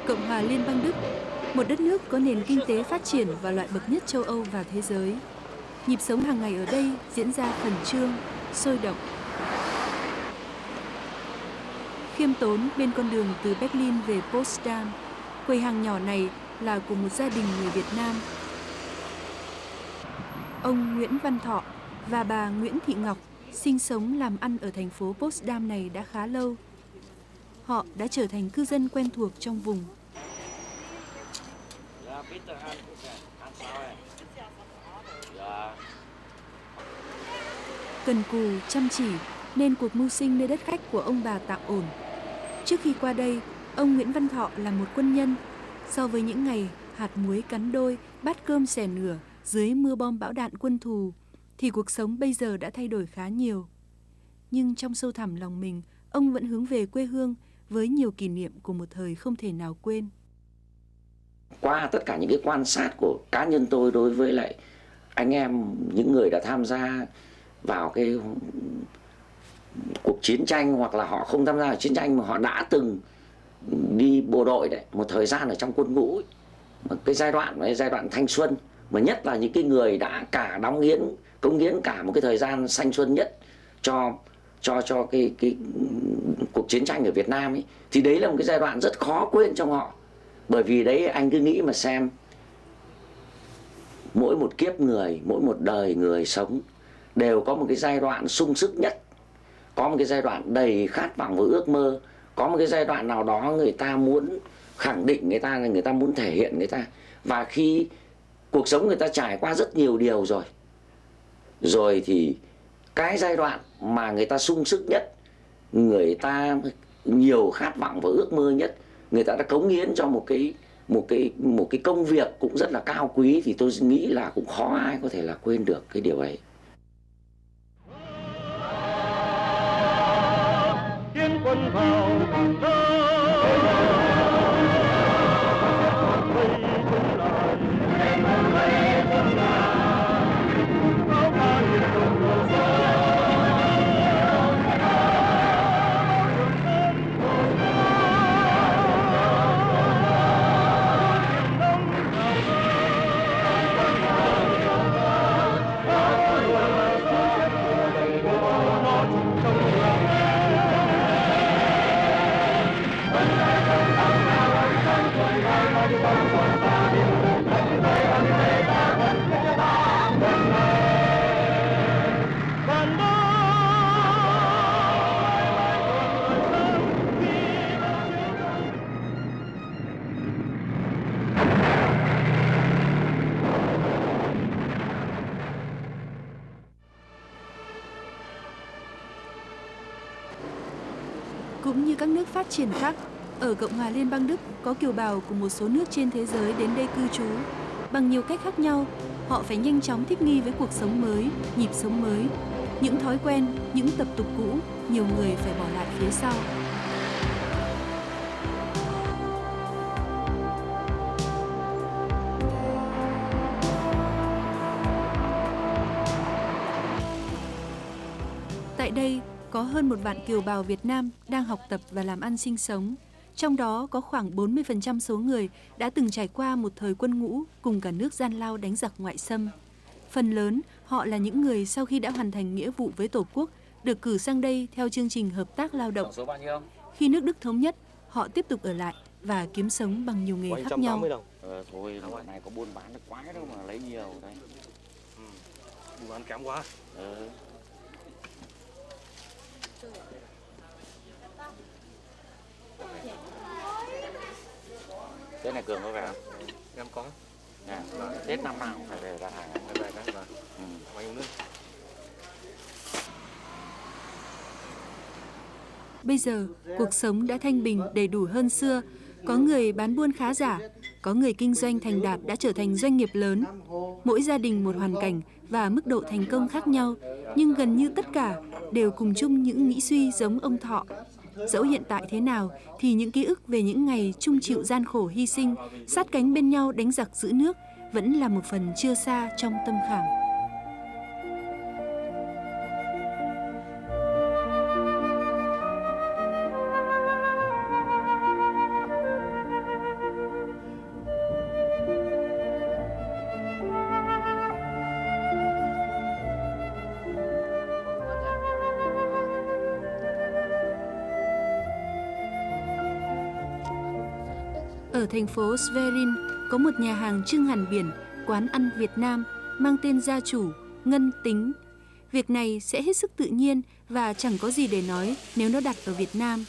Cộng hòa Liên bang Đức, một đất nước có nền kinh tế phát triển và loại bậc nhất châu Âu và thế giới. Nhịp sống hàng ngày ở đây diễn ra khẩn trương, sôi động. Khiêm tốn bên con đường từ Berlin về Potsdam, quầy hàng nhỏ này là của một gia đình người Việt Nam. Ông Nguyễn Văn Thọ và bà Nguyễn Thị Ngọc sinh sống làm ăn ở thành phố Potsdam này đã khá lâu. Họ đã trở thành cư dân quen thuộc trong vùng. Cần cù, chăm chỉ nên cuộc mưu sinh nơi đất khách của ông bà tạm ổn. Trước khi qua đây, ông Nguyễn Văn Thọ là một quân nhân. So với những ngày hạt muối cắn đôi, bát cơm xẻ nửa dưới mưa bom bão đạn quân thù, thì cuộc sống bây giờ đã thay đổi khá nhiều. Nhưng trong sâu thẳm lòng mình, ông vẫn hướng về quê hương với nhiều kỷ niệm của một thời không thể nào quên. Qua tất cả những cái quan sát của cá nhân tôi đối với lại anh em, những người đã tham gia vào cái cuộc chiến tranh, hoặc là họ không tham gia vào chiến tranh mà họ đã từng đi bộ đội đấy, một thời gian ở trong quân ngũ ấy. Cái giai đoạn thanh xuân, mà nhất là những cái người đã cả cống hiến cả một cái thời gian thanh xuân nhất cho cái cuộc chiến tranh ở Việt Nam ấy, thì đấy là một cái giai đoạn rất khó quên trong họ. Bởi vì đấy, anh cứ nghĩ mà xem, mỗi một kiếp người, mỗi một đời người sống đều có một cái giai đoạn sung sức nhất, có một cái giai đoạn đầy khát vọng và ước mơ, có một cái giai đoạn nào đó người ta muốn khẳng định, người ta muốn thể hiện người ta. Và khi cuộc sống người ta trải qua rất nhiều điều rồi thì cái giai đoạn mà người ta sung sức nhất, người ta nhiều khát vọng và ước mơ nhất, người ta đã cống hiến cho một cái công việc cũng rất là cao quý, thì tôi nghĩ là cũng khó ai có thể là quên được cái điều ấy. Tiến quân vào Càng Đông. Cũng như các nước phát triển khác, ở Cộng hòa Liên bang Đức có kiều bào của một số nước trên thế giới đến đây cư trú. Bằng nhiều cách khác nhau, họ phải nhanh chóng thích nghi với cuộc sống mới, nhịp sống mới. Những thói quen, những tập tục cũ, nhiều người phải bỏ lại phía sau. Tại đây, có hơn 1 vạn kiều bào Việt Nam đang học tập và làm ăn sinh sống. Trong đó có khoảng 40% số người đã từng trải qua một thời quân ngũ cùng cả nước gian lao đánh giặc ngoại xâm. Phần lớn, họ là những người sau khi đã hoàn thành nghĩa vụ với Tổ quốc, được cử sang đây theo chương trình hợp tác lao động. Khi nước Đức thống nhất, họ tiếp tục ở lại và kiếm sống bằng nhiều nghề khác nhau. Thôi, loại này có buôn bán được quá đâu mà lấy nhiều đây. Buôn bán kém quá. Tết này Cường có về không? Em có. À, Tết năm nào cũng phải về ra hàng. Phải về đấy và bao nhiêu nước. Bây giờ, cuộc sống đã thanh bình đầy đủ hơn xưa. Có người bán buôn khá giả, có người kinh doanh thành đạt đã trở thành doanh nghiệp lớn. Mỗi gia đình một hoàn cảnh và mức độ thành công khác nhau, nhưng gần như tất cả đều cùng chung những nghĩ suy giống ông Thọ. Dẫu hiện tại thế nào, thì những ký ức về những ngày chung chịu gian khổ hy sinh, sát cánh bên nhau đánh giặc giữ nước vẫn là một phần chưa xa trong tâm khảm. Ở thành phố Schwerin có một nhà hàng trưng hẳn biển, quán ăn Việt Nam mang tên gia chủ Ngân Tính. Việc này sẽ hết sức tự nhiên và chẳng có gì để nói nếu nó đặt ở Việt Nam.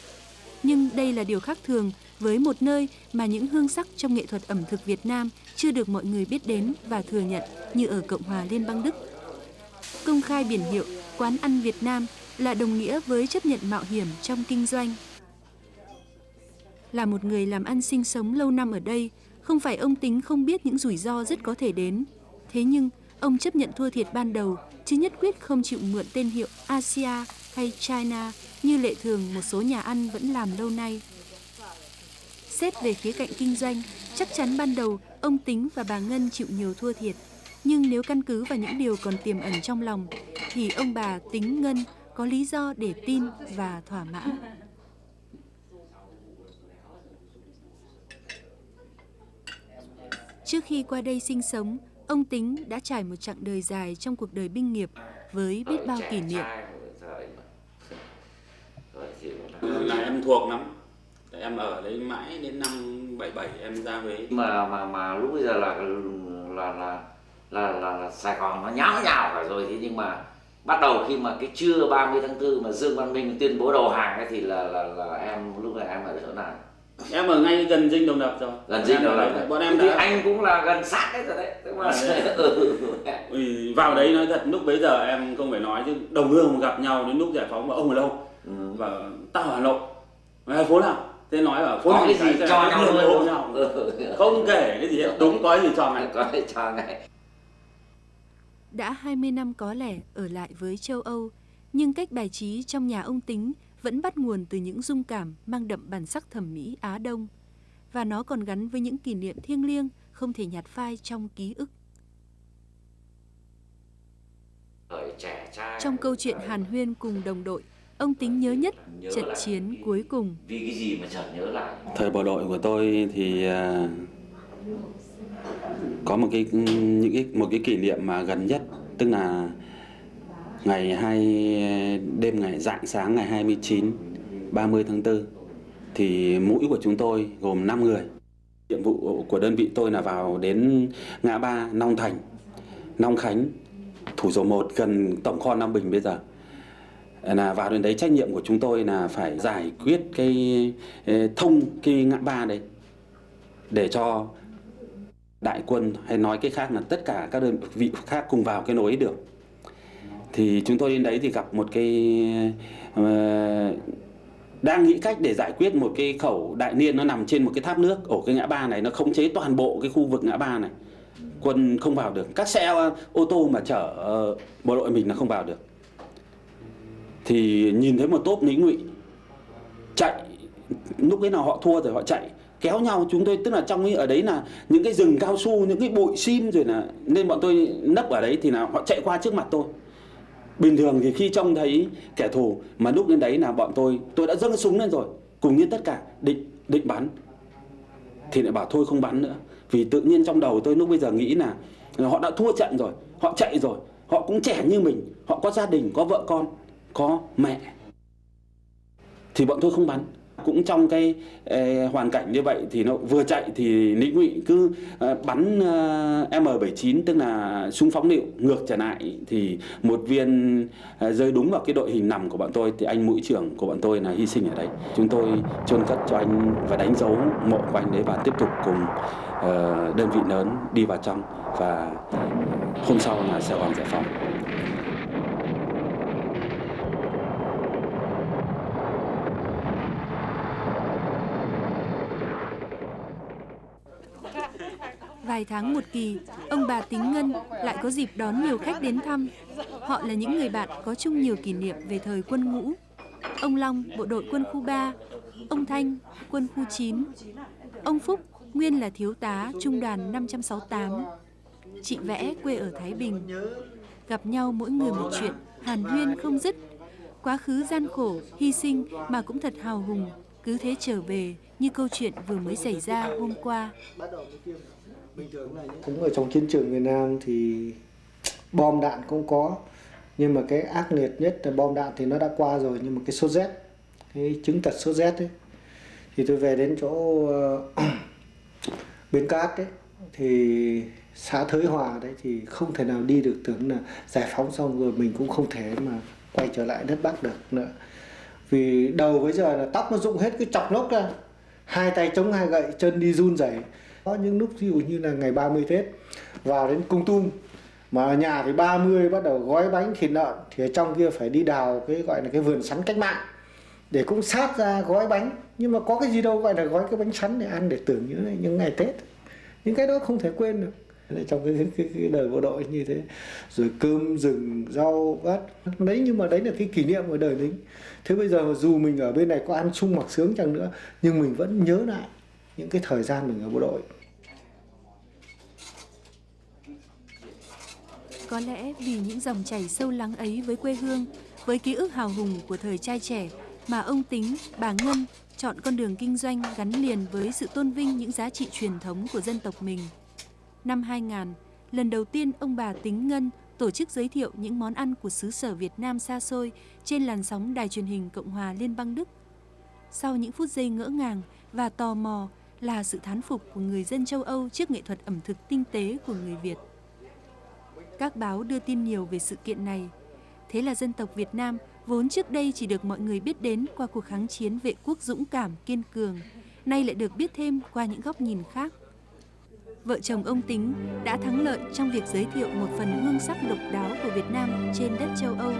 Nhưng đây là điều khác thường với một nơi mà những hương sắc trong nghệ thuật ẩm thực Việt Nam chưa được mọi người biết đến và thừa nhận như ở Cộng hòa Liên bang Đức. Công khai biển hiệu quán ăn Việt Nam là đồng nghĩa với chấp nhận mạo hiểm trong kinh doanh. Là một người làm ăn sinh sống lâu năm ở đây, không phải ông Tính không biết những rủi ro rất có thể đến. Thế nhưng, ông chấp nhận thua thiệt ban đầu, chứ nhất quyết không chịu mượn tên hiệu Asia hay China như lệ thường một số nhà ăn vẫn làm lâu nay. Xét về khía cạnh kinh doanh, chắc chắn ban đầu ông Tính và bà Ngân chịu nhiều thua thiệt. Nhưng nếu căn cứ vào những điều còn tiềm ẩn trong lòng, thì ông bà Tính Ngân có lý do để tin và thỏa mãn. Trước khi qua đây sinh sống, ông Tính đã trải một chặng đời dài trong cuộc đời binh nghiệp với biết bao kỷ niệm. Là em thuộc lắm, em ở đấy mãi đến năm 77 em ra Huế. Mà lúc bây giờ là Sài Gòn nó nhão nhào cả rồi, thế nhưng mà bắt đầu khi mà cái trưa 30 tháng 4 mà Dương Văn Minh tuyên bố đầu hàng ấy thì là em lúc này em ở chỗ nào? Em ở ngay gần Dinh Độc Lập rồi. Gần Dinh Độc Lập. Bọn em thì đã... anh cũng là gần sát đấy rồi đấy. Tức là... vào đấy nói thật, lúc bấy giờ em không phải nói chứ đồng hương gặp nhau đến lúc giải phóng mà ông ở đâu? Và tao ở Hà Nội. Phố nào? Thế nói ở phố có này cái gì cho nhau luôn. Không kể cái gì hết, đúng có gì cho ngay. Có cho ngay. Đã 20 năm có lẽ ở lại với châu Âu, nhưng cách bài trí trong nhà ông Tính vẫn bắt nguồn từ những dung cảm mang đậm bản sắc thẩm mỹ Á Đông. Và nó còn gắn với những kỷ niệm thiêng liêng không thể nhạt phai trong ký ức. Trong câu chuyện hàn huyên cùng đồng đội, ông Tính nhớ nhất trận chiến cuối cùng. Vì cái gì mà chợt nhớ lại? Thời bộ đội của tôi thì có một cái kỷ niệm mà gần nhất, tức là đêm ngày rạng sáng ngày 30 tháng 4 thì mũi của chúng tôi gồm 5 người. Nhiệm vụ của đơn vị tôi là vào đến ngã ba Long Khánh, Thủ Dầu Một gần tổng kho Nam Bình bây giờ. Là vào đến đấy trách nhiệm của chúng tôi là phải giải quyết thông cái ngã ba đấy để cho đại quân, hay nói cái khác là tất cả các đơn vị khác cùng vào cái nối ấy được. Thì chúng tôi đến đấy thì gặp một đang nghĩ cách để giải quyết một cái khẩu đại niên nó nằm trên một cái tháp nước ở cái ngã ba này, nó khống chế toàn bộ cái khu vực ngã ba này. Quân không vào được, các xe ô tô mà chở bộ đội mình là không vào được. Thì nhìn thấy một tốp lính ngụy chạy, lúc ấy nào họ thua rồi họ chạy kéo nhau, chúng tôi tức là trong ở đấy là những cái rừng cao su, những cái bụi sim rồi là, nên bọn tôi nấp ở đấy thì là họ chạy qua trước mặt tôi. Bình thường thì khi trông thấy kẻ thù mà lúc đến đấy là bọn tôi đã dâng súng lên rồi, cùng như tất cả định bắn thì lại bảo thôi không bắn nữa, vì tự nhiên trong đầu tôi lúc bây giờ nghĩ là họ đã thua trận rồi, họ chạy rồi, họ cũng trẻ như mình, họ có gia đình, có vợ con, có mẹ, thì bọn tôi không bắn. Cũng trong cái hoàn cảnh như vậy thì nó vừa chạy thì lính ngụy cứ bắn M79, tức là súng phóng lựu ngược trở lại, thì một viên rơi đúng vào cái đội hình nằm của bọn tôi, thì anh mũi trưởng của bọn tôi là hy sinh ở đấy. Chúng tôi chôn cất cho anh và đánh dấu mộ của anh đấy và tiếp tục cùng đơn vị lớn đi vào trong, và hôm sau là Sài Gòn giải phóng. Vài tháng một kỳ, ông bà Tính Ngân lại có dịp đón nhiều khách đến thăm. Họ là những người bạn có chung nhiều kỷ niệm về thời quân ngũ. Ông Long, bộ đội quân khu 3, ông Thanh, quân khu 9, ông Phúc, nguyên là thiếu tá trung đoàn 568, chị Vẽ quê ở Thái Bình. Gặp nhau mỗi người một chuyện, hàn huyên không dứt. Quá khứ gian khổ, hy sinh mà cũng thật hào hùng, cứ thế trở về như câu chuyện vừa mới xảy ra hôm qua. Cũng ở trong chiến trường miền Nam thì bom đạn cũng có, nhưng mà cái ác liệt nhất là bom đạn thì nó đã qua rồi, nhưng mà cái sốt rét, cái chứng tật sốt rét ấy, thì tôi về đến chỗ Bến Cát ấy, thì xã Thới Hòa đấy thì không thể nào đi được, tưởng là giải phóng xong rồi mình cũng không thể mà quay trở lại đất Bắc được nữa. Vì đầu bây giờ là tóc nó rụng hết, cái chọc lốc ra, hai tay chống hai gậy, chân đi run rẩy. Có những lúc ví dụ như là ngày 30 Tết vào đến Kon Tum, mà ở nhà thì 30 bắt đầu gói bánh thịt lợn, thì ở trong kia phải đi đào cái gọi là cái vườn sắn cách mạng để cũng sát ra gói bánh. Nhưng mà có cái gì đâu gọi là gói cái bánh sắn để ăn, để tưởng như những ngày Tết. Những cái đó không thể quên được trong cái đời bộ đội như thế. Rồi cơm rừng, rau bát đấy, nhưng mà đấy là cái kỷ niệm của đời lính. Thế bây giờ dù mình ở bên này có ăn sung mặc sướng chăng nữa, nhưng mình vẫn nhớ lại những cái thời gian mình ở bộ đội. Có lẽ vì những dòng chảy sâu lắng ấy với quê hương, với ký ức hào hùng của thời trai trẻ, mà ông Tính, bà Ngân chọn con đường kinh doanh gắn liền với sự tôn vinh những giá trị truyền thống của dân tộc mình. Năm 2000, lần đầu tiên ông bà Tính Ngân tổ chức giới thiệu những món ăn của xứ sở Việt Nam xa xôi trên làn sóng đài truyền hình Cộng hòa Liên bang Đức. Sau những phút giây ngỡ ngàng và tò mò là sự thán phục của người dân châu Âu trước nghệ thuật ẩm thực tinh tế của người Việt. Các báo đưa tin nhiều về sự kiện này. Thế là dân tộc Việt Nam vốn trước đây chỉ được mọi người biết đến qua cuộc kháng chiến vệ quốc dũng cảm, kiên cường, nay lại được biết thêm qua những góc nhìn khác. Vợ chồng ông Tính đã thắng lợi trong việc giới thiệu một phần hương sắc độc đáo của Việt Nam trên đất châu Âu.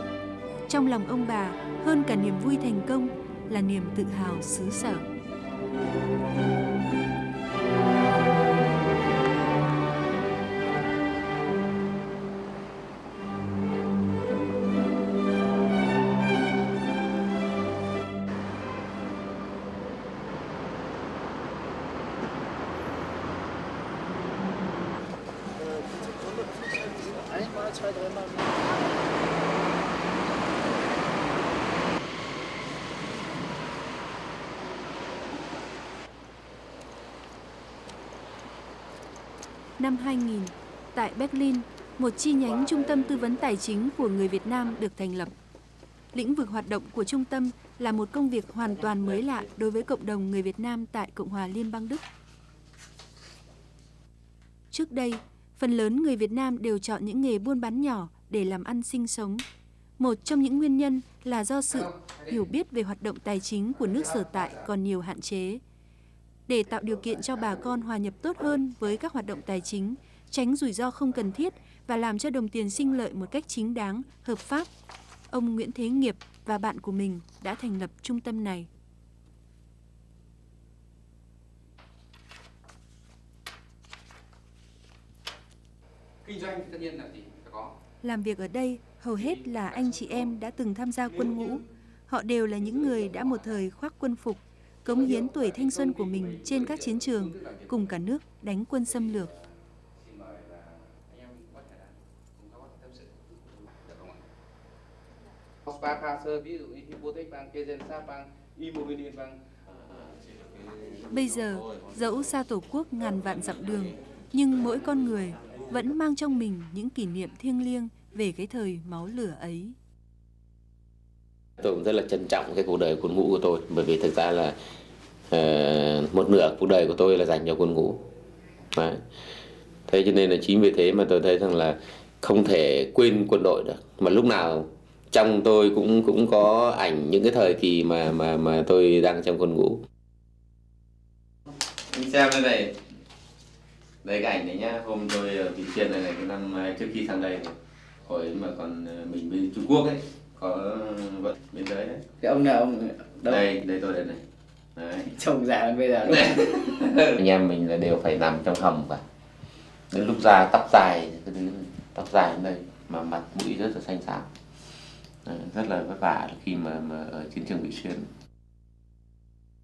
Trong lòng ông bà, hơn cả niềm vui thành công là niềm tự hào xứ sở. Năm 2000, tại Berlin, một chi nhánh trung tâm tư vấn tài chính của người Việt Nam được thành lập. Lĩnh vực hoạt động của trung tâm là một công việc hoàn toàn mới lạ đối với cộng đồng người Việt Nam tại Cộng hòa Liên bang Đức. Trước đây, phần lớn người Việt Nam đều chọn những nghề buôn bán nhỏ để làm ăn sinh sống. Một trong những nguyên nhân là do sự hiểu biết về hoạt động tài chính của nước sở tại còn nhiều hạn chế. Để tạo điều kiện cho bà con hòa nhập tốt hơn với các hoạt động tài chính, tránh rủi ro không cần thiết và làm cho đồng tiền sinh lợi một cách chính đáng, hợp pháp, ông Nguyễn Thế Nghiệp và bạn của mình đã thành lập trung tâm này. Kinh doanh thì tất nhiên là gì phải có. Làm việc ở đây, hầu hết là anh chị em đã từng tham gia quân ngũ. Họ đều là những người đã một thời khoác quân phục, cống hiến tuổi thanh xuân của mình trên các chiến trường, cùng cả nước đánh quân xâm lược. Bây giờ, dẫu xa Tổ quốc ngàn vạn dặm đường, nhưng mỗi con người vẫn mang trong mình những kỷ niệm thiêng liêng về cái thời máu lửa ấy. Tôi cũng rất là trân trọng cái cuộc đời quân ngũ của tôi, bởi vì thực ra là một nửa cuộc đời của tôi là dành cho quân ngũ. Đấy. Thế cho nên là chính vì thế mà tôi thấy rằng là không thể quên quân đội được. Mà lúc nào trong tôi cũng có ảnh những cái thời kỳ mà tôi đang trong quân ngũ. Mình xem đây này. Đây cái ảnh này nhá, hôm tôi ở Vị Xuyên này cái năm trước khi sang đây, hồi mà còn mình bên Trung Quốc ấy, có vận biên giới đấy. Cái ông nào ông đâu? Đây tôi đây này. Đấy. Trông già hơn bây giờ luôn. Anh em mình là đều phải nằm trong hầm cả. Đến lúc già tóc dài, tóc dài đến đây mà mặt mũi rất là xanh xao, rất là vất vả khi mà ở chiến trường Vị Xuyên.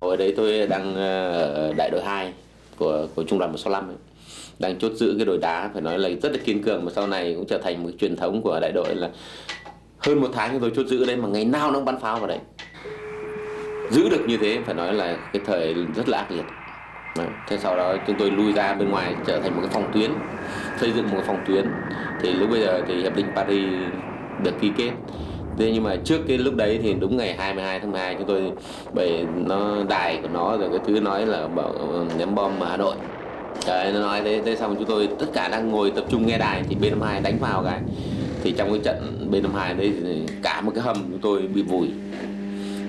Hồi đấy tôi đang ở đại đội 2 của trung đoàn 165 ấy, đang chốt giữ cái đồi đá, phải nói là rất là kiên cường, mà sau này cũng trở thành một cái truyền thống của đại đội là hơn 1 tháng tôi chốt giữ đấy mà ngày nào nó cũng bắn pháo vào đấy. Giữ được như thế phải nói là cái thời rất là ác liệt. Thế sau đó chúng tôi lui ra bên ngoài trở thành một cái phòng tuyến, xây dựng một cái phòng tuyến. Thì lúc bây giờ thì hiệp định Paris được ký kết. Thế nhưng mà trước cái lúc đấy thì đúng ngày 22 tháng 12 chúng tôi bởi nó đài của nó rồi cái thứ nói là ném bom ở Hà Nội. Đấy, nó nói thế xong chúng tôi tất cả đang ngồi tập trung nghe đài thì B-52 đánh vào cái. Thì trong cái trận B-52 đấy thì cả một cái hầm chúng tôi bị vùi.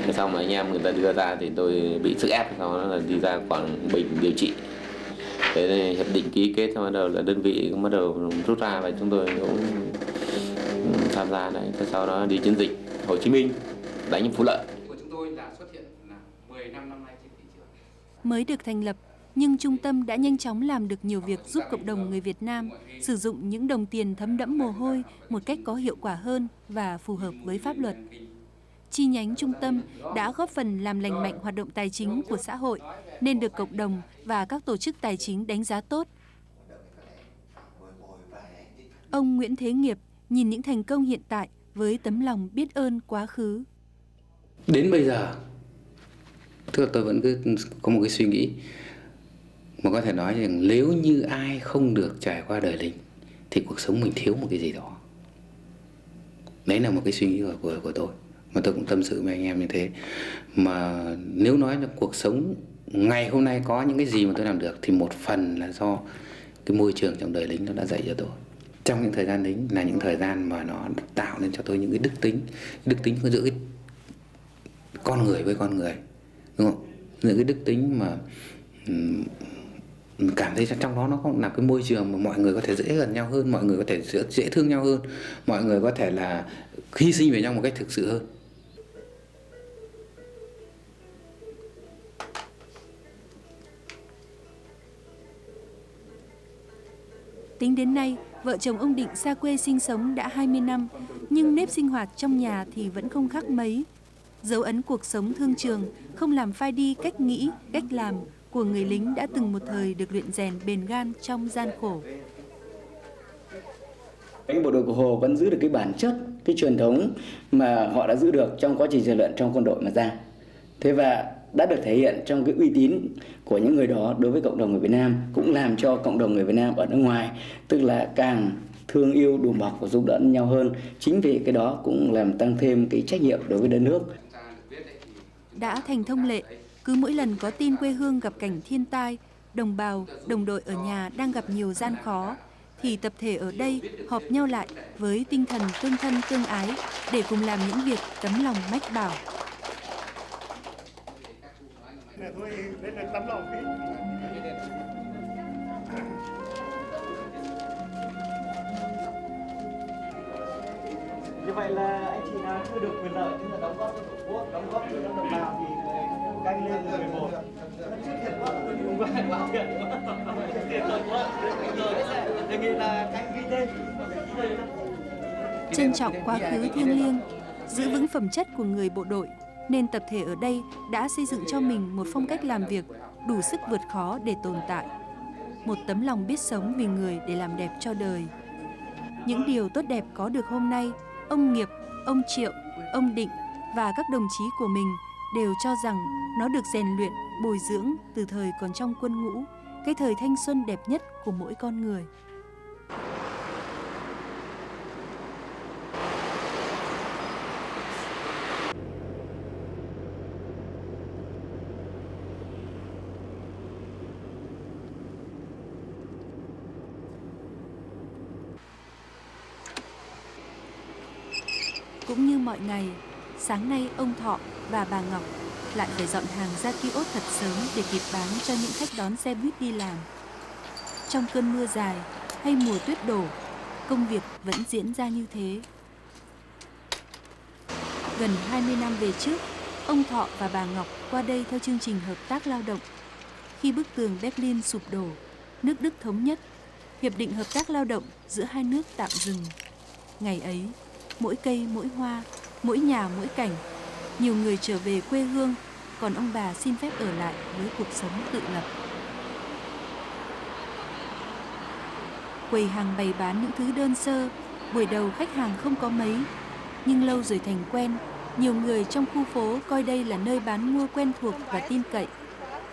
Thế xong mà anh em người ta đưa ra thì tôi bị sức ép, sau đó là đi ra Quảng Bình điều trị. Thế nên hiệp định ký kết xong bắt đầu là đơn vị cũng bắt đầu rút ra và chúng tôi cũng tham gia đấy. Thế sau đó đi chiến dịch Hồ Chí Minh đánh Phú Lợi. Của chúng tôi đã xuất hiện là 15 năm nay trên thị trường. Mới được thành lập, nhưng trung tâm đã nhanh chóng làm được nhiều việc giúp cộng đồng người Việt Nam sử dụng những đồng tiền thấm đẫm mồ hôi một cách có hiệu quả hơn và phù hợp với pháp luật. Chi nhánh trung tâm đã góp phần làm lành mạnh hoạt động tài chính của xã hội, nên được cộng đồng và các tổ chức tài chính đánh giá tốt. Ông Nguyễn Thế Nghiệp nhìn những thành công hiện tại với tấm lòng biết ơn quá khứ. Đến bây giờ, tức là tôi vẫn cứ có một cái suy nghĩ mà có thể nói rằng nếu như ai không được trải qua đời lính thì cuộc sống mình thiếu một cái gì đó. Đấy là một cái suy nghĩ của tôi. Mà tôi cũng tâm sự với anh em như thế. Mà nếu nói là cuộc sống ngày hôm nay có những cái gì mà tôi làm được thì một phần là do cái môi trường trong đời lính nó đã dạy cho tôi. Trong những thời gian lính là những thời gian mà nó tạo nên cho tôi những cái đức tính. Đức tính giữa cái con người với con người, đúng không? Những cái đức tính mà cảm thấy trong đó nó có là cái môi trường mà mọi người có thể dễ gần nhau hơn, mọi người có thể dễ thương nhau hơn, mọi người có thể là hy sinh về nhau một cách thực sự hơn. Tính đến nay, vợ chồng ông Định xa quê sinh sống đã 20 năm, nhưng nếp sinh hoạt trong nhà thì vẫn không khác mấy. Dấu ấn cuộc sống thương trường không làm phai đi cách nghĩ, cách làm của người lính đã từng một thời được luyện rèn bền gan trong gian khổ. Bộ đội của Hồ vẫn giữ được cái bản chất, cái truyền thống mà họ đã giữ được trong quá trình rèn luyện trong quân đội mà ra. Thế và đã được thể hiện trong cái uy tín của những người đó đối với cộng đồng người Việt Nam, cũng làm cho cộng đồng người Việt Nam ở nước ngoài tức là càng thương yêu, đùm bọc và giúp đỡ nhau hơn. Chính vì cái đó cũng làm tăng thêm cái trách nhiệm đối với đất nước. Đã thành thông lệ, cứ mỗi lần có tin quê hương gặp cảnh thiên tai, đồng bào, đồng đội ở nhà đang gặp nhiều gian khó, thì tập thể ở đây họp nhau lại với tinh thần tương thân tương ái để cùng làm những việc tấm lòng mách bảo. Như vậy là anh chị nào chưa được quyền lợi, tức là đóng góp cho Tổ quốc, đóng góp cho đồng bào thì canh lên 11. Đề nghị là canh ghi tên. Trân trọng quá khứ thiêng liêng, giữ vững phẩm chất của người bộ đội, nên tập thể ở đây đã xây dựng cho mình một phong cách làm việc đủ sức vượt khó để tồn tại. Một tấm lòng biết sống vì người để làm đẹp cho đời. Những điều tốt đẹp có được hôm nay, ông Nghiệp, ông Triệu, ông Định và các đồng chí của mình đều cho rằng nó được rèn luyện, bồi dưỡng từ thời còn trong quân ngũ, cái thời thanh xuân đẹp nhất của mỗi con người. Cũng như mọi ngày, sáng nay ông Thọ và bà Ngọc lại phải dọn hàng ra kiosk thật sớm để kịp bán cho những khách đón xe buýt đi làm. Trong cơn mưa dài hay mùa tuyết đổ, công việc vẫn diễn ra như thế. Gần 20 năm về trước, ông Thọ và bà Ngọc qua đây theo chương trình hợp tác lao động. Khi bức tường Berlin sụp đổ, nước Đức thống nhất, Hiệp định Hợp tác Lao động giữa hai nước tạm dừng. Ngày ấy, mỗi cây mỗi hoa, mỗi nhà mỗi cảnh, nhiều người trở về quê hương, còn ông bà xin phép ở lại với cuộc sống tự lập. Quầy hàng bày bán những thứ đơn sơ, buổi đầu khách hàng không có mấy, nhưng lâu rồi thành quen, nhiều người trong khu phố coi đây là nơi bán mua quen thuộc và tin cậy.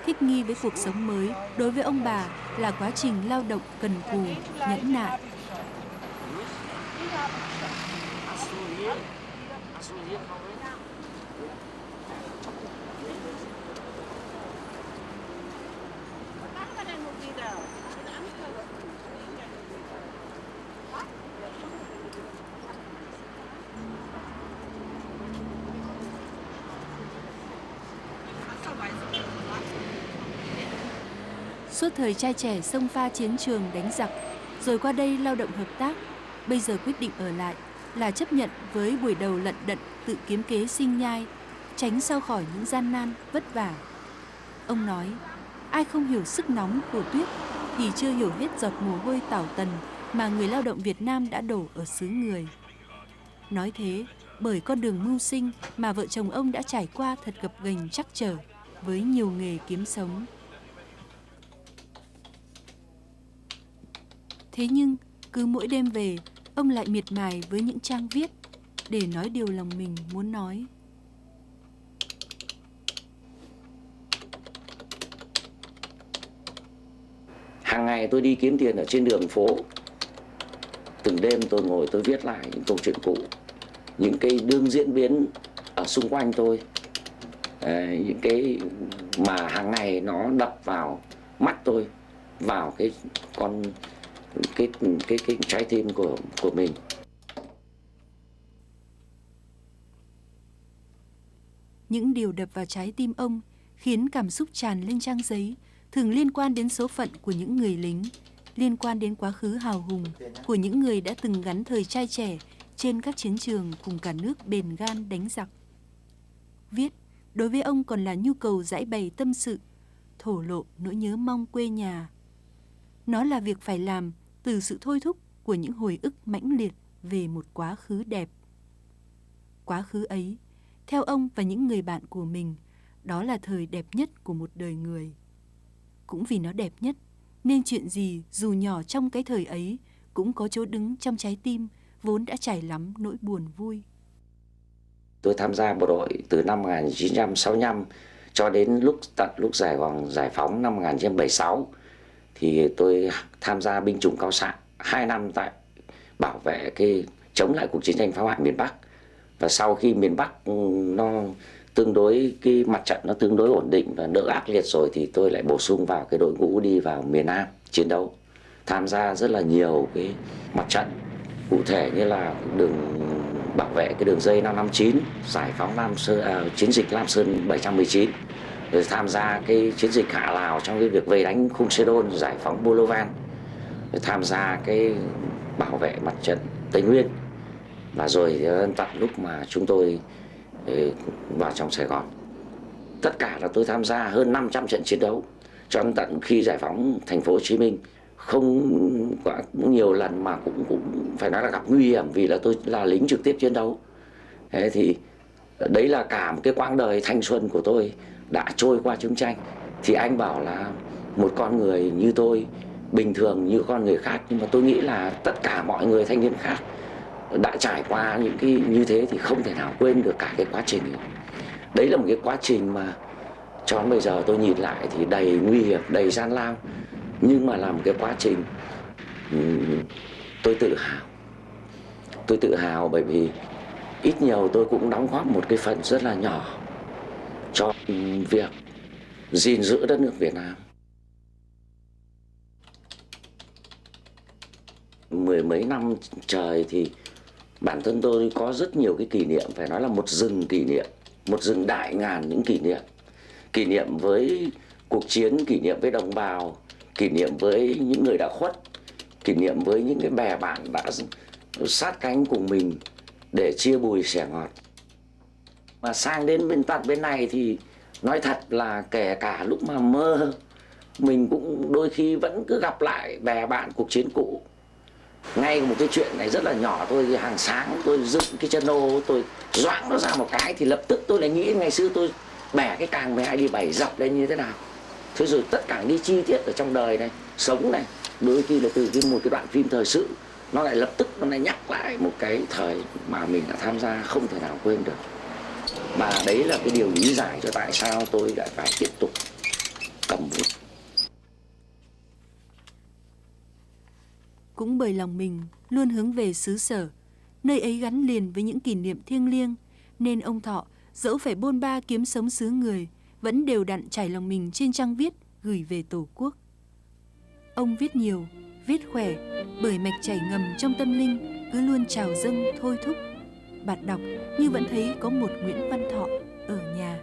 Thích nghi với cuộc sống mới, đối với ông bà là quá trình lao động cần cù, nhẫn nại. Suốt thời trai trẻ xông pha chiến trường đánh giặc, rồi qua đây lao động hợp tác, bây giờ quyết định ở lại là chấp nhận với buổi đầu lận đận tự kiếm kế sinh nhai, tránh sao khỏi những gian nan, vất vả. Ông nói, ai không hiểu sức nóng của tuyết thì chưa hiểu hết giọt mồ hôi tảo tần mà người lao động Việt Nam đã đổ ở xứ người. Nói thế bởi con đường mưu sinh mà vợ chồng ông đã trải qua thật gập ghềnh trắc trở với nhiều nghề kiếm sống. Thế nhưng, cứ mỗi đêm về, ông lại miệt mài với những trang viết để nói điều lòng mình muốn nói. Hàng ngày tôi đi kiếm tiền ở trên đường phố. Từng đêm tôi ngồi tôi viết lại những câu chuyện cũ, những cái đương diễn biến ở xung quanh tôi, những cái mà hàng ngày nó đập vào mắt tôi, vào cái trái tim của mình. Những điều đập vào trái tim ông khiến cảm xúc tràn lên trang giấy, thường liên quan đến số phận của những người lính, liên quan đến quá khứ hào hùng của những người đã từng gắn thời trai trẻ trên các chiến trường cùng cả nước bền gan đánh giặc. Viết, đối với ông còn là nhu cầu giãi bày tâm sự, thổ lộ nỗi nhớ mong quê nhà. Nó là việc phải làm từ sự thôi thúc của những hồi ức mãnh liệt về một quá khứ đẹp. Quá khứ ấy, theo ông và những người bạn của mình, đó là thời đẹp nhất của một đời người. Cũng vì nó đẹp nhất, nên chuyện gì dù nhỏ trong cái thời ấy cũng có chỗ đứng trong trái tim vốn đã trải lắm nỗi buồn vui. Tôi tham gia bộ đội từ năm 1965 cho đến tận lúc giải phóng năm 1976. Thì tôi tham gia binh chủng cao xạ 2 năm tại bảo vệ chống lại cuộc chiến tranh phá hoại miền Bắc. Và sau khi miền Bắc nó tương đối, cái mặt trận nó tương đối ổn định và đỡ ác liệt rồi, thì tôi lại bổ sung vào cái đội ngũ đi vào miền Nam chiến đấu, tham gia rất là nhiều cái mặt trận, cụ thể như là bảo vệ cái đường dây 559, giải phóng chiến dịch Lam Sơn 719, rồi tham gia cái chiến dịch Hạ Lào trong cái việc vây đánh Khung Sedon, giải phóng Bolovan, rồi tham gia cái bảo vệ mặt trận Tây Nguyên, và rồi tận lúc mà chúng tôi vào trong Sài Gòn. Tất cả là tôi tham gia hơn 500 trận chiến đấu cho đến tận khi giải phóng thành phố Hồ Chí Minh. Không quá nhiều lần mà cũng phải nói là gặp nguy hiểm, vì là tôi là lính trực tiếp chiến đấu. Thế thì đấy là cả một cái quãng đời thanh xuân của tôi đã trôi qua chiến tranh. Thì anh bảo là một con người như tôi bình thường như con người khác, nhưng mà tôi nghĩ là tất cả mọi người thanh niên khác đã trải qua những cái như thế thì không thể nào quên được cả cái quá trình ấy. Đấy là một cái quá trình mà cho đến bây giờ tôi nhìn lại thì đầy nguy hiểm, đầy gian lao, nhưng mà là một cái quá trình tôi tự hào bởi vì ít nhiều tôi cũng đóng góp một cái phần rất là nhỏ cho việc gìn giữ đất nước Việt Nam. Mười mấy năm trời thì bản thân tôi có rất nhiều cái kỷ niệm, phải nói là một rừng kỷ niệm, một rừng đại ngàn những kỷ niệm với cuộc chiến, kỷ niệm với đồng bào, kỷ niệm với những người đã khuất, kỷ niệm với những cái bè bạn đã sát cánh cùng mình để chia bùi sẻ ngọt. Mà sang đến bên này thì nói thật là kể cả lúc mà mình cũng đôi khi vẫn cứ gặp lại bè bạn cuộc chiến cũ. Ngay một cái chuyện này rất là nhỏ thôi, hàng sáng tôi dựng cái chân ô, tôi doãng nó ra một cái thì lập tức tôi lại nghĩ ngày xưa tôi bẻ cái càng 12D7 dọc lên như thế nào. Thế rồi tất cả những chi tiết ở trong đời này, sống này, đôi khi là từ một cái đoạn phim thời sự, nó lại lập tức nó lại nhắc lại một cái thời mà mình đã tham gia không thể nào quên được. Và đấy là cái điều lý giải cho tại sao tôi lại phải tiếp tục cầm bút. Cũng bởi lòng mình luôn hướng về xứ sở, nơi ấy gắn liền với những kỷ niệm thiêng liêng, nên ông Thọ dẫu phải bôn ba kiếm sống xứ người, vẫn đều đặn trải lòng mình trên trang viết gửi về Tổ quốc. Ông viết nhiều, viết khỏe, bởi mạch chảy ngầm trong tâm linh cứ luôn trào dâng thôi thúc. Bạn đọc như vẫn thấy có một Nguyễn Văn Thọ ở nhà.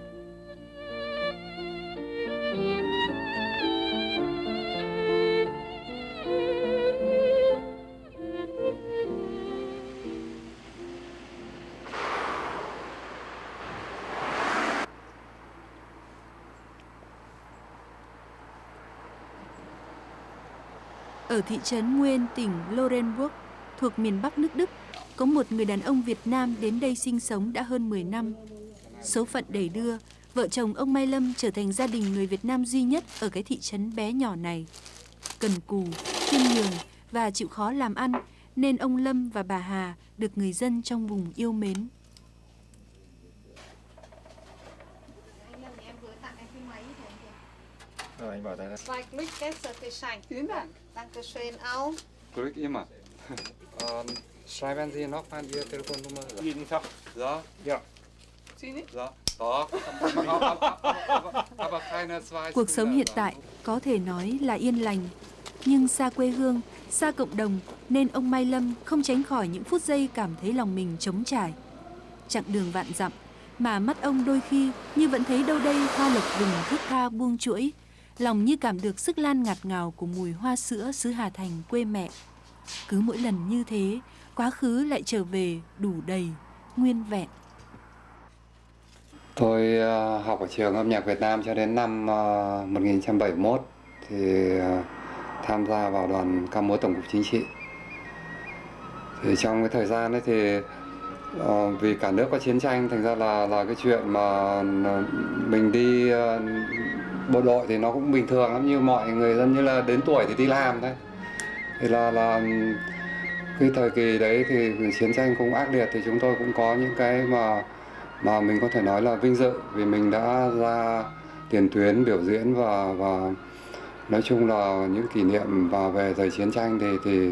Ở thị trấn Nguyên, tỉnh Lauenburg, thuộc miền Bắc nước Đức, có một người đàn ông Việt Nam đến đây sinh sống đã hơn 10 năm. Số phận đẩy đưa, vợ chồng ông Mai Lâm trở thành gia đình người Việt Nam duy nhất ở cái thị trấn bé nhỏ này. Cần cù, khiêm nhường và chịu khó làm ăn, nên ông Lâm và bà Hà được người dân trong vùng yêu mến. Rồi anh bảo đây là Zwei Glück, das Geschenk. Dankeschön auch. Glück immer. Schreiben Sie noch mal Ihre Telefonnummer? Jeden Tag. Ja. Ja. Sie nicht? Ja. Doch. Aber keine zwei. Cuộc sống hiện tại có thể nói là yên lành, nhưng xa quê hương, xa cộng đồng nên ông Mai Lâm không tránh khỏi những phút giây cảm thấy lòng mình trống trải. Chặng đường vạn dặm mà mắt ông đôi khi như vẫn thấy đâu đây hoa lộc rừng thướt tha buông chuỗi, lòng như cảm được sức lan ngạt ngào của mùi hoa sữa xứ Hà Thành quê mẹ. Cứ mỗi lần như thế, quá khứ lại trở về đủ đầy, nguyên vẹn. Tôi học ở trường âm nhạc Việt Nam cho đến năm 1971 thì tham gia vào đoàn ca múa Tổng cục Chính trị. Thì trong cái thời gian ấy thì vì cả nước có chiến tranh, thành ra là cái chuyện mà mình đi bộ đội thì nó cũng bình thường lắm, như mọi người dân, như là đến tuổi thì đi làm thôi. Thì là cái thời kỳ đấy thì chiến tranh cũng ác liệt, thì chúng tôi cũng có những cái mà mình có thể nói là vinh dự, vì mình đã ra tiền tuyến biểu diễn và nói chung là những kỷ niệm và về thời chiến tranh thì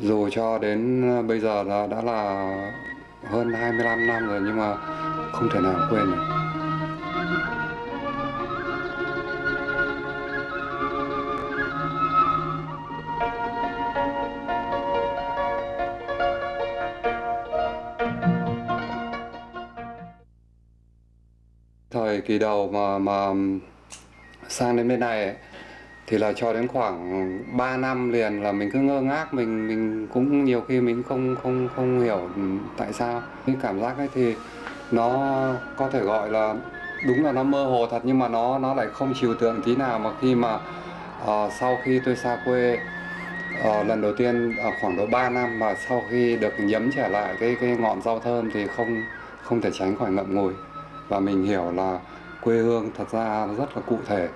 dù cho đến bây giờ đã là hơn 25 năm rồi nhưng mà không thể nào quên được. Thời kỳ đầu mà sang đến bên này ấy, thì là cho đến khoảng 3 năm liền là mình cứ ngơ ngác, mình cũng nhiều khi mình không hiểu tại sao. Cái cảm giác ấy thì nó có thể gọi là đúng là nó mơ hồ thật, nhưng mà nó lại không trừu tượng tí nào. Mà khi mà sau khi tôi xa quê lần đầu tiên khoảng độ 3 năm, mà sau khi được nhấm trở lại cái ngọn rau thơm thì không thể tránh khỏi ngậm ngùi, và mình hiểu là quê hương thật ra rất là cụ thể.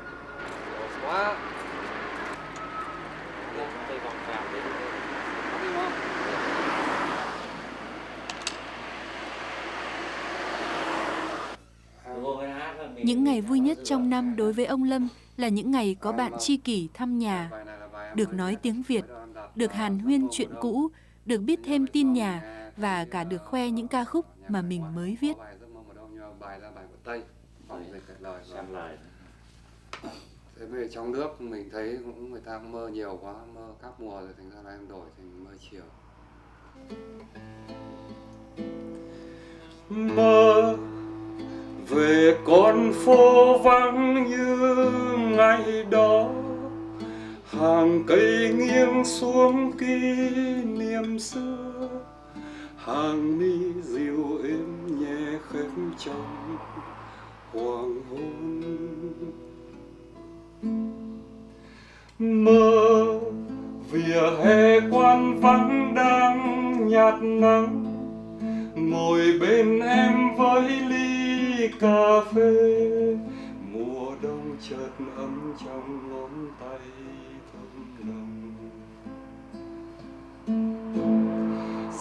Những ngày vui nhất trong năm đối với ông Lâm là những ngày có bạn tri kỷ thăm nhà, được nói tiếng Việt, được hàn huyên chuyện cũ, được biết thêm tin nhà và cả được khoe những ca khúc mà mình mới viết. Thế về trong nước mình thấy cũng người ta mơ nhiều quá, mơ các mùa rồi, thành ra là em đổi thành mơ chiều. Mơ về con phố vắng như ngày đó, hàng cây nghiêng xuống kỷ niệm xưa, hàng mi dịu êm nhẹ khép trong hoàng hôn. ly cà phê, mùa đông chợt ấm trong ngón tay thơm nồng.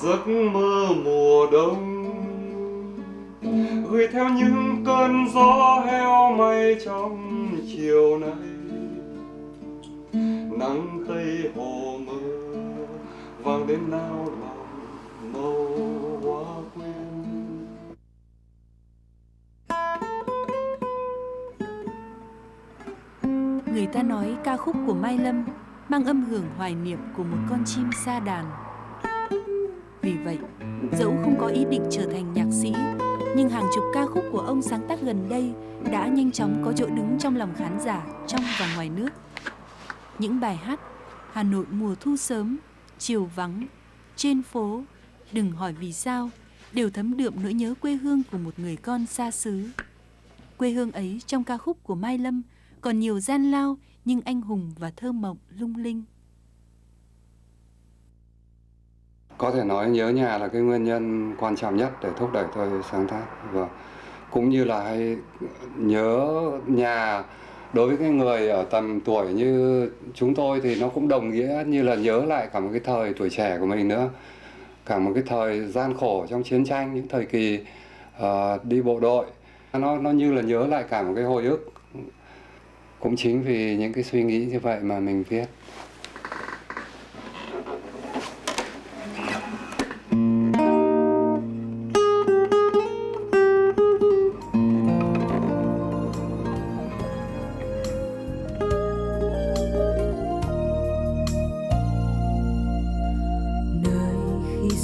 Giấc mơ mùa đông gửi theo những cơn gió heo may trong chiều nay, nắng tây hồ mơ vang đến nao lòng màu hoa quyên. Người ta nói ca khúc của Mai Lâm mang âm hưởng hoài niệm của một con chim sa đàn. Vì vậy, dẫu không có ý định trở thành nhạc sĩ, nhưng hàng chục ca khúc của ông sáng tác gần đây đã nhanh chóng có chỗ đứng trong lòng khán giả trong và ngoài nước. Những bài hát Hà Nội mùa thu sớm, Chiều vắng, Trên phố, Đừng hỏi vì sao đều thấm đượm nỗi nhớ quê hương của một người con xa xứ. Quê hương ấy trong ca khúc của Mai Lâm còn nhiều gian lao nhưng anh hùng và thơ mộng lung linh. Có thể nói nhớ nhà là cái nguyên nhân quan trọng nhất để thúc đẩy tôi sáng tác, và cũng như là hay nhớ nhà đối với cái người ở tầm tuổi như chúng tôi thì nó cũng đồng nghĩa như là nhớ lại cả một cái thời tuổi trẻ của mình nữa, cả một cái thời gian khổ trong chiến tranh, những thời kỳ đi bộ đội, nó như là nhớ lại cả một cái hồi ức. Cũng chính vì những cái suy nghĩ như vậy mà mình viết.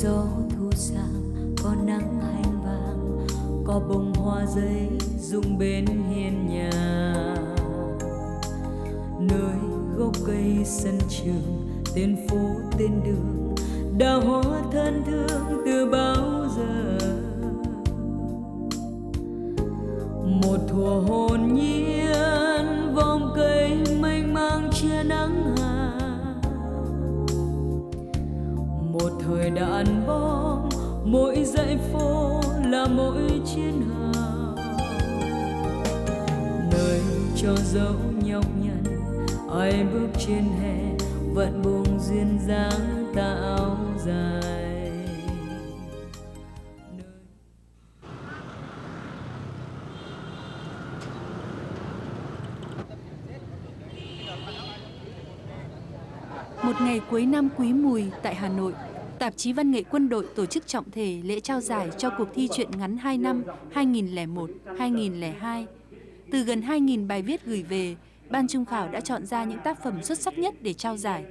Gió thu sang có nắng hành vàng, có bông hoa giấy rụng bên hiên nhà, nơi gốc cây sân trường, tên phố tên đường đã hóa thân thương từ bao giờ. Một thuở hồn nhiên vòng cây mênh mang che nắng hà, một thời đạn bom mỗi dãy phố là mỗi chiến hào, nơi cho dấu nhọc nhằn ai bước trên hè vẫn buông duyên dáng tà áo dài. Một ngày cuối năm Quý Mùi tại Hà Nội, tạp chí Văn nghệ Quân đội tổ chức trọng thể lễ trao giải cho cuộc thi truyện ngắn 2 năm 2001-2002. Từ gần 2.000 bài viết gửi về, Ban Trung khảo đã chọn ra những tác phẩm xuất sắc nhất để trao giải.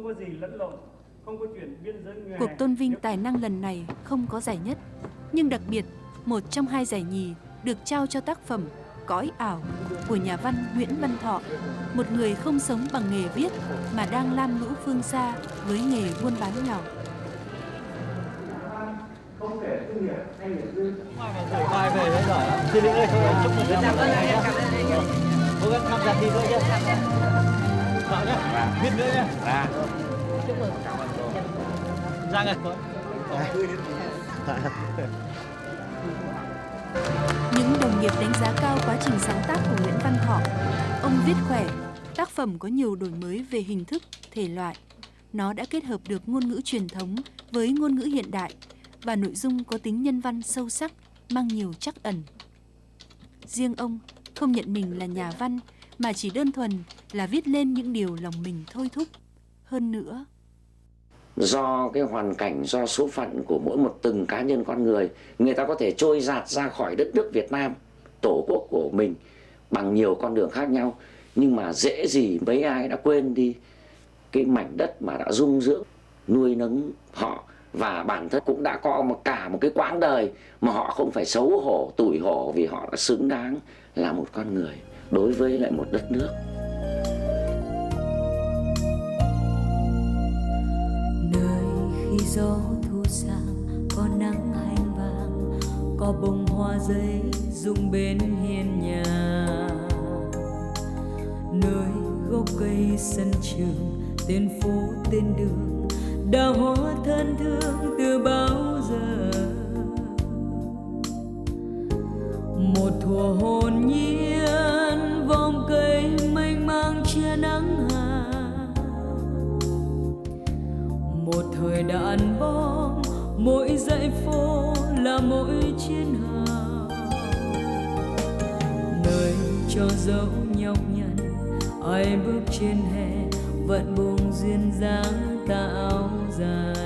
Cuộc tôn vinh tài năng lần này không có giải nhất, nhưng đặc biệt, một trong 2 giải nhì được trao cho tác phẩm Cõi ảo của nhà văn Nguyễn Văn Thọ, một người không sống bằng nghề viết mà đang lam lũ phương xa với nghề buôn bán nhỏ. Không kể tư nghiệp hay nghiệp dư. Gửi bài về đấy giỏi lắm. Thì ơi, thôi chúc mừng năm mới nhé. Cố gắng tham gia thi thôi nhé. Giỏi nhé. Biết nữa nhé. Chúc mừng. Giang ơi. Những đồng nghiệp đánh giá cao quá trình sáng tác của Nguyễn Văn Thọ. Ông viết khỏe, tác phẩm có nhiều đổi mới về hình thức, thể loại. Nó đã kết hợp được ngôn ngữ truyền thống với ngôn ngữ hiện đại và nội dung có tính nhân văn sâu sắc, mang nhiều trắc ẩn. Riêng ông không nhận mình là nhà văn mà chỉ đơn thuần là viết lên những điều lòng mình thôi thúc. Hơn nữa, do cái hoàn cảnh, do số phận của mỗi một từng cá nhân con người, người ta có thể trôi dạt ra khỏi đất nước Việt Nam, tổ quốc của mình bằng nhiều con đường khác nhau, nhưng mà dễ gì mấy ai đã quên đi cái mảnh đất mà đã dung dưỡng, nuôi nấng họ, và bản thân cũng đã có cả một cái quãng đời mà họ không phải xấu hổ, tủi hổ vì họ đã xứng đáng là một con người đối với lại một đất nước. Nơi khi gió thu sang có nắng hành vàng, có bông hoa giấy rụng bên hiên nhà, nơi gốc cây sân trường, tên phố tên đường đã hóa thân thương từ bao giờ. Một thuở một thời đạn bom, mỗi dãy phố là mỗi chiến hào, nơi cho dấu nhọc nhằn ai bước trên hè vẫn buông duyên dáng tà áo dài.